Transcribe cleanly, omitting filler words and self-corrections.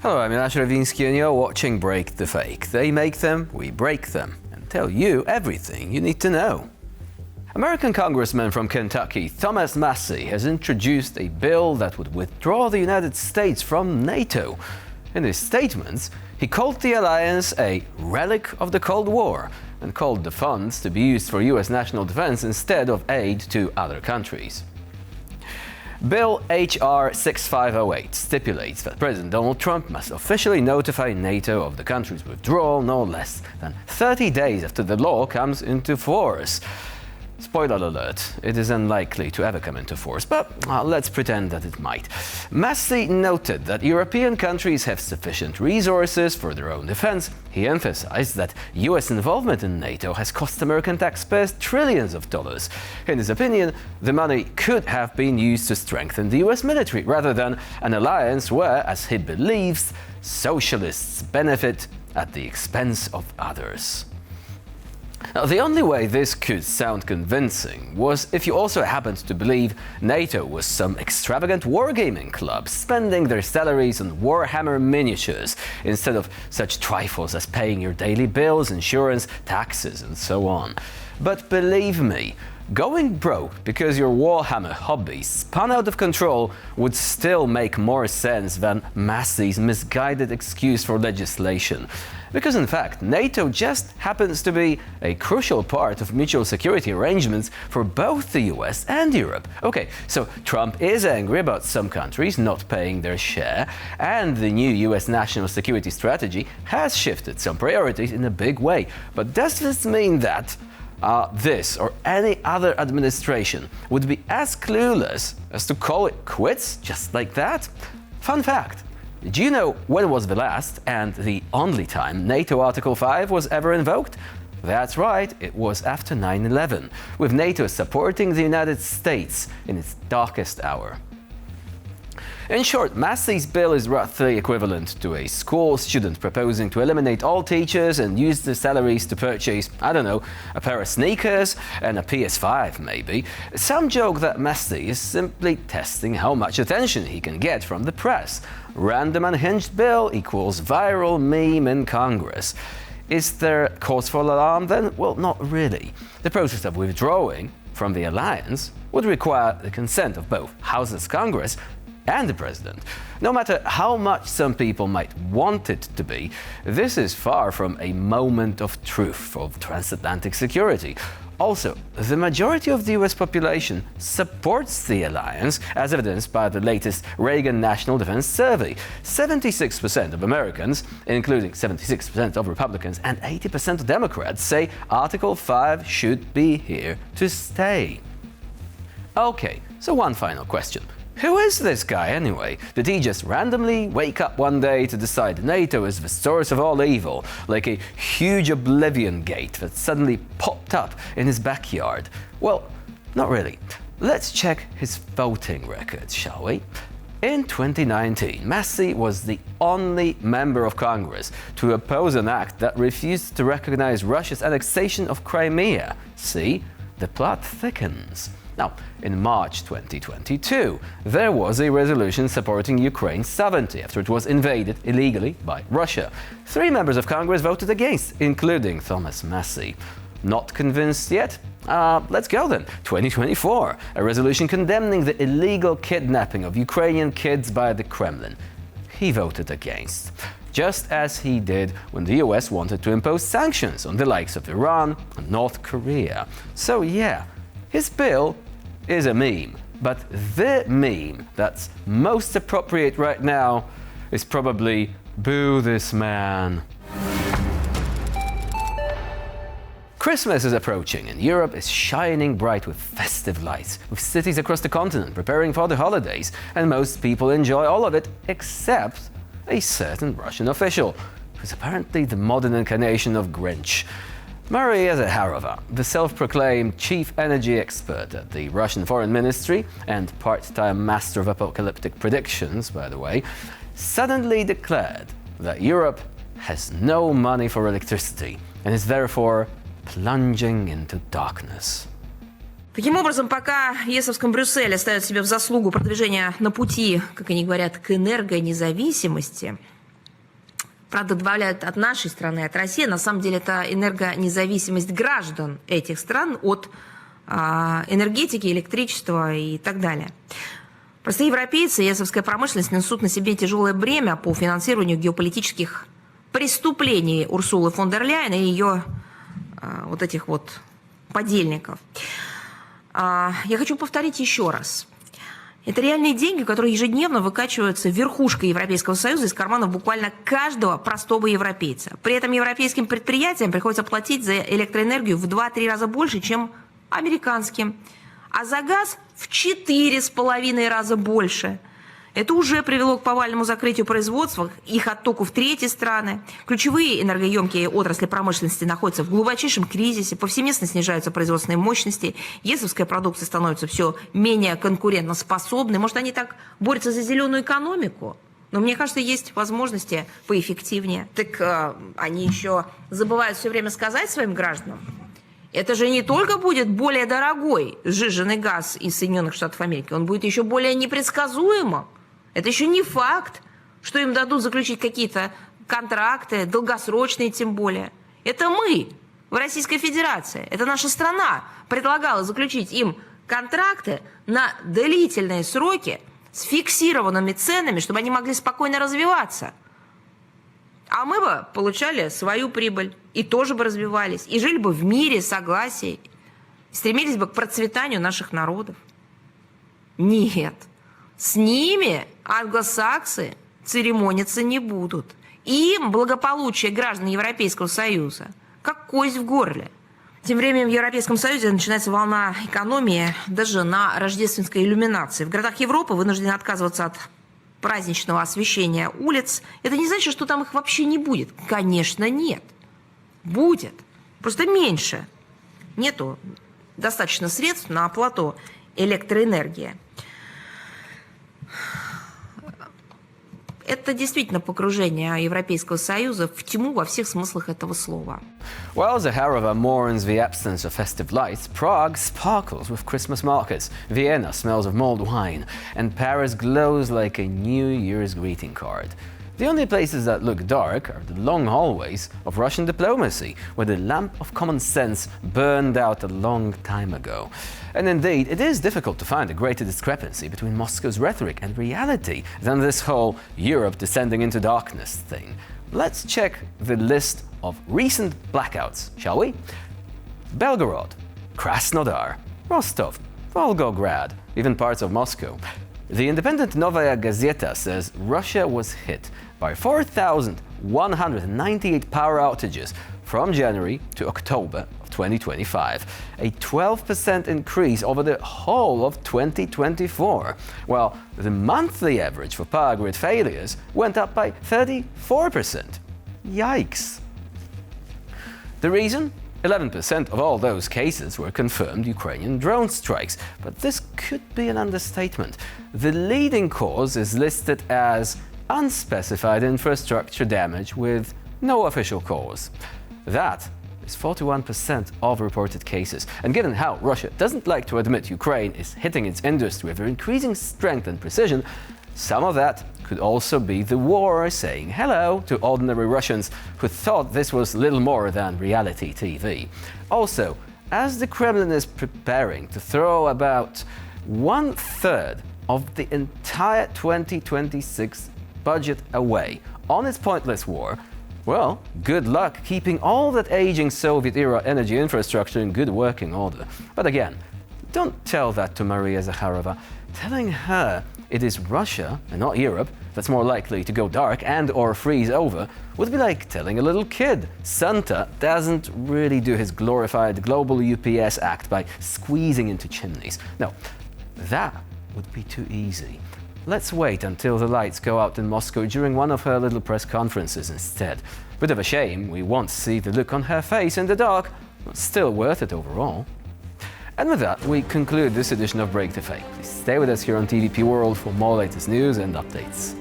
Hello, I'm Jonasz Rewiński and you're watching Break the Fake. They make them, we break them, and tell you everything you need to know. American congressman from Kentucky, Jonasz Massie, has introduced a bill that would withdraw the United States from NATO. In his statements, he called the alliance a relic of the Cold War and called the funds to be used for US national defense instead of aid to other countries. Bill H.R. 6508 stipulates that President Donald Trump must officially notify NATO of the country's withdrawal no less than 30 days after the law comes into force. Spoiler alert, it is unlikely to ever come into force, but let's pretend that it might. Massie noted that European countries have sufficient resources for their own defense. He emphasized that US involvement in NATO has cost American taxpayers trillions of dollars. In his opinion, the money could have been used to strengthen the US military rather than an alliance where, as he believes, socialists benefit at the expense of others. Now, the only way this could sound convincing was if you also happened to believe NATO was some extravagant wargaming club spending their salaries on Warhammer miniatures instead of such trifles as paying your daily bills, insurance, taxes, and so on. But believe me, going broke because your Warhammer hobby spun out of control would still make more sense than Massie's misguided excuse for legislation. Because in fact, NATO just happens to be a crucial part of mutual security arrangements for both the US and Europe. Okay, so Trump is angry about some countries not paying their share, and the new US national security strategy has shifted some priorities in a big way. But does this mean that this or any other administration would be as clueless as to call it quits just like that? Fun fact. Do you know when was the last and the only time NATO Article 5 was ever invoked? That's right, it was after 9/11, with NATO supporting the United States in its darkest hour. In short, Massie's bill is roughly equivalent to a school student proposing to eliminate all teachers and use their salaries to purchase, I don't know, a pair of sneakers and a PS5 maybe. Some joke that Massie is simply testing how much attention he can get from the press. Random unhinged bill equals viral meme in Congress. Is there cause for alarm then? Well, not really. The process of withdrawing from the alliance would require the consent of both houses of Congress and the president. No matter how much some people might want it to be, this is far from a moment of truth of transatlantic security. Also, the majority of the US population supports the alliance, as evidenced by the latest Reagan National Defense Survey. 76% of Americans, including 76% of Republicans and 80% of Democrats, say Article 5 should be here to stay. Okay, so one final question. Who is this guy anyway? Did he just randomly wake up one day to decide NATO is the source of all evil, like a huge oblivion gate that suddenly popped up in his backyard? Well, not really. Let's check his voting records, shall we? In 2019, Massie was the only member of Congress to oppose an act that refused to recognize Russia's annexation of Crimea. See, the plot thickens. Now, in March 2022, there was a resolution supporting Ukraine's sovereignty after it was invaded illegally by Russia. 3 members of Congress voted against, including Jonasz Massie. Not convinced yet? Let's go then. 2024, a resolution condemning the illegal kidnapping of Ukrainian kids by the Kremlin. He voted against, just as he did when the US wanted to impose sanctions on the likes of Iran and North Korea. So yeah, his bill is a meme, but the meme that's most appropriate right now is probably "Boo this man." Christmas is approaching and Europe is shining bright with festive lights, with cities across the continent preparing for the holidays, and most people enjoy all of it except a certain Russian official, who's apparently the modern incarnation of Grinch. Maria Zaharova, the self-proclaimed chief energy expert at the Russian Foreign Ministry and part-time master of apocalyptic predictions, by the way, suddenly declared that Europe has no money for electricity and is therefore plunging into darkness. Таким образом, пока ЕСовском Брюсселе ставят себе в заслугу продвижение на пути, как они говорят, к энергонезависимости, правда, добавляют от нашей страны, от России. На самом деле это энергонезависимость граждан этих стран от энергетики, электричества и так далее. Простые европейцы и эсовская промышленность несут на себе тяжелое бремя по финансированию геополитических преступлений Урсулы фон дер Ляйен и ее вот этих вот подельников. Я хочу повторить еще раз. Это реальные деньги, которые ежедневно выкачиваются верхушкой Европейского Союза из карманов буквально каждого простого европейца. При этом европейским предприятиям приходится платить за электроэнергию в 2-3 раза больше, чем американским. А за газ в 4,5 раза больше. Это уже привело к повальному закрытию производства, их оттоку в третьи страны. Ключевые энергоемкие отрасли промышленности находятся в глубочайшем кризисе, повсеместно снижаются производственные мощности, ЕСовская продукция становится все менее конкурентоспособной. Может, они так борются за зеленую экономику? Но мне кажется, есть возможности поэффективнее. Так они еще забывают все время сказать своим гражданам. Это же не только будет более дорогой сжиженный газ из Соединенных Штатов Америки, он будет еще более непредсказуемым. Это еще не факт, что им дадут заключить какие-то контракты, долгосрочные тем более. Это мы в Российской Федерации, это наша страна предлагала заключить им контракты на длительные сроки с фиксированными ценами, чтобы они могли спокойно развиваться. А мы бы получали свою прибыль и тоже бы развивались, и жили бы в мире, согласии, стремились бы к процветанию наших народов. Нет. С ними англосаксы церемониться не будут. Им благополучие граждан Европейского Союза как кость в горле. Тем временем в Европейском Союзе начинается волна экономии даже на рождественской иллюминации. В городах Европы вынуждены отказываться от праздничного освещения улиц. Это не значит, что там их вообще не будет. Конечно, нет. Будет. Просто меньше. Нету достаточно средств на оплату электроэнергии. Это действительно погружение Европейского Союза в тьму во всех смыслах этого слова. While Zaharova mourns the absence of festive lights, Prague sparkles with Christmas markets, Vienna smells of mulled wine, and Paris glows like a New Year's greeting card. The only places that look dark are the long hallways of Russian diplomacy, where the lamp of common sense burned out a long time ago. And indeed, it is difficult to find a greater discrepancy between Moscow's rhetoric and reality than this whole Europe descending into darkness thing. Let's check the list of recent blackouts, shall we? Belgorod, Krasnodar, Rostov, Volgograd, even parts of Moscow. The independent Novaya Gazeta says Russia was hit by 4,198 power outages from January to October of 2025, a 12% increase over the whole of 2024, while the monthly average for power grid failures went up by 34%. Yikes! The reason? 11% of all those cases were confirmed Ukrainian drone strikes, but this could be an understatement. The leading cause is listed as unspecified infrastructure damage with no official cause. That is 41% of reported cases. And given how Russia doesn't like to admit Ukraine is hitting its industry with increasing strength and precision, some of that could also be the war saying hello to ordinary Russians who thought this was little more than reality TV. Also, as the Kremlin is preparing to throw about 1/3 of the entire 2026 budget away on its pointless war, well, good luck keeping all that aging Soviet-era energy infrastructure in good working order. But again, don't tell that to Maria Zakharova. Telling her it is Russia and not Europe that's more likely to go dark and or freeze over would be like telling a little kid Santa doesn't really do his glorified global UPS act by squeezing into chimneys. No, that would be too easy. Let's wait until the lights go out in Moscow during one of her little press conferences instead. Bit of a shame we won't see the look on her face in the dark, but still worth it overall. And with that, we conclude this edition of Break the Fake. Please stay with us here on TVP World for more latest news and updates.